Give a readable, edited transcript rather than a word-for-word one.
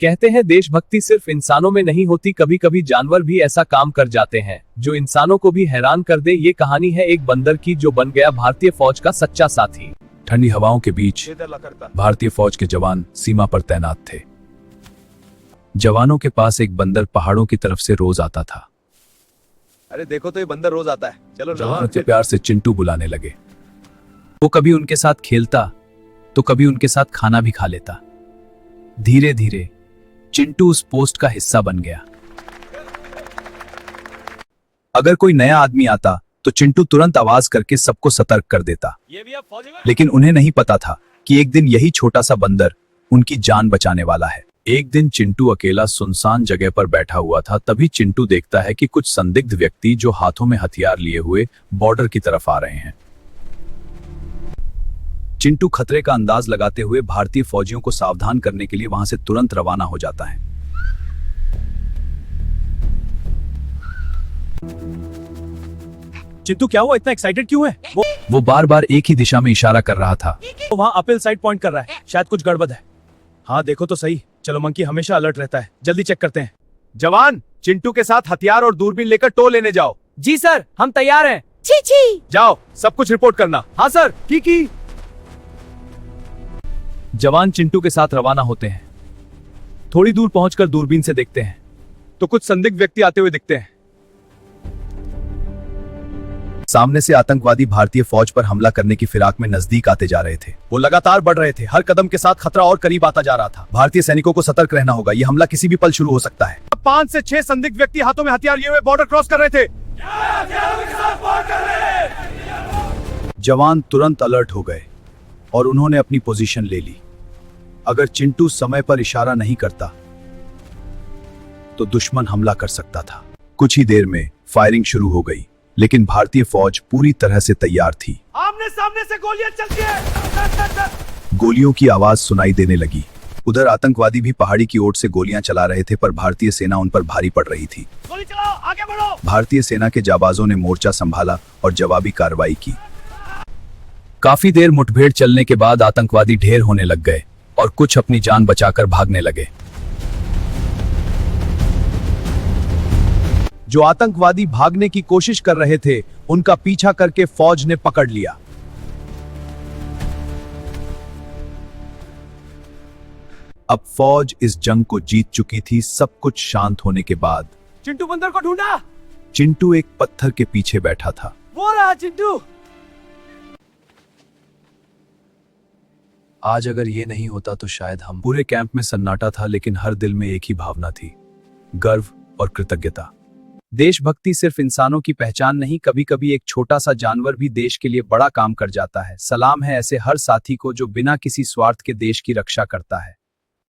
कहते हैं देशभक्ति सिर्फ इंसानों में नहीं होती, कभी कभी जानवर भी ऐसा काम कर जाते हैं जो इंसानों को भी हैरान कर दे। ये कहानी है एक बंदर की जो बन गया भारतीय फौज का सच्चा साथी। ठंडी हवाओं के बीच भारतीय फौज के जवान सीमा पर तैनात थे। जवानों के पास एक बंदर पहाड़ों की तरफ से रोज आता था। अरे देखो तो ये बंदर रोज आता है, चलो जवान उसे प्यार से चिंटू बुलाने लगे। वो कभी उनके साथ खेलता तो कभी उनके साथ खाना भी खा लेता। धीरे धीरे चिंटू उस पोस्ट का हिस्सा बन गया। अगर कोई नया आदमी आता तो चिंटू तुरंत आवाज करके सबको सतर्क कर देता। लेकिन उन्हें नहीं पता था कि एक दिन यही छोटा सा बंदर उनकी जान बचाने वाला है। एक दिन चिंटू अकेला सुनसान जगह पर बैठा हुआ था। तभी चिंटू देखता है कि कुछ संदिग्ध व्यक्ति जो हाथों में हथियार लिए हुए बॉर्डर की तरफ आ रहे हैं। चिंटू खतरे का अंदाज लगाते हुए भारतीय फौजियों को सावधान करने के लिए वहां से तुरंत रवाना हो जाता है। चिंटू क्या हुआ, इतना एक्साइटेड क्यों है? वो बार बार एक ही दिशा में इशारा कर रहा था। वो वहाँ अपील साइड पॉइंट कर रहा है, शायद कुछ गड़बड़ है। हाँ देखो तो सही। चलो, मंकी हमेशा अलर्ट रहता है, जल्दी चेक करते हैं। जवान, चिंटू के साथ हथियार और दूरबीन लेकर टो लेने जाओ। जी सर, हम तैयार हैं। छी। जाओ, सब कुछ रिपोर्ट करना। हाँ सर, ठीक। जवान चिंटू के साथ रवाना होते हैं। थोड़ी दूर पहुंचकर दूरबीन से देखते हैं तो कुछ संदिग्ध व्यक्ति आते हुए दिखते हैं। सामने से आतंकवादी भारतीय फौज पर हमला करने की फिराक में नजदीक आते जा रहे थे। वो लगातार बढ़ रहे थे, हर कदम के साथ खतरा और करीब आता जा रहा था। भारतीय सैनिकों को सतर्क रहना होगा, यह हमला किसी भी पल शुरू हो सकता है। 5 से 6 संदिग्ध व्यक्ति हाथों में हथियार लिए हुए बॉर्डर क्रॉस कर रहे थे। जवान तुरंत अलर्ट हो गए और उन्होंने अपनी पोजीशन ले ली। अगर चिंटू समय पर इशारा नहीं करता तो दुश्मन हमला कर सकता था। कुछ ही देर में फायरिंग शुरू हो गई, लेकिन भारतीय फौज पूरी तरह से तैयार थी। आमने सामने से गोलियां चलती हैं। गोलियों की आवाज सुनाई देने लगी। उधर आतंकवादी भी पहाड़ी की ओर से गोलियां चला रहे थे, पर भारतीय सेना उन पर भारी पड़ रही थी। गोली चलाओ, आगे बढ़ो। भारतीय सेना के जाबाजों ने मोर्चा संभाला और जवाबी कार्रवाई की। काफी देर मुठभेड़ चलने के बाद आतंकवादी ढेर होने लग गए और कुछ अपनी जान बचाकर भागने लगे। जो आतंकवादी भागने की कोशिश कर रहे थे, उनका पीछा करके फौज ने पकड़ लिया। अब फौज इस जंग को जीत चुकी थी। सब कुछ शांत होने के बाद चिंटू बंदर को ढूंढा। चिंटू एक पत्थर के पीछे बैठा था। वो रहा चिंटू। आज अगर ये नहीं होता तो शायद हम। पूरे कैंप में सन्नाटा था, लेकिन हर दिल में एक ही भावना थी, गर्व और कृतज्ञता। देशभक्ति सिर्फ इंसानों की पहचान नहीं, कभी कभी एक छोटा सा जानवर भी देश के लिए बड़ा काम कर जाता है। सलाम है ऐसे हर साथी को जो बिना किसी स्वार्थ के देश की रक्षा करता है।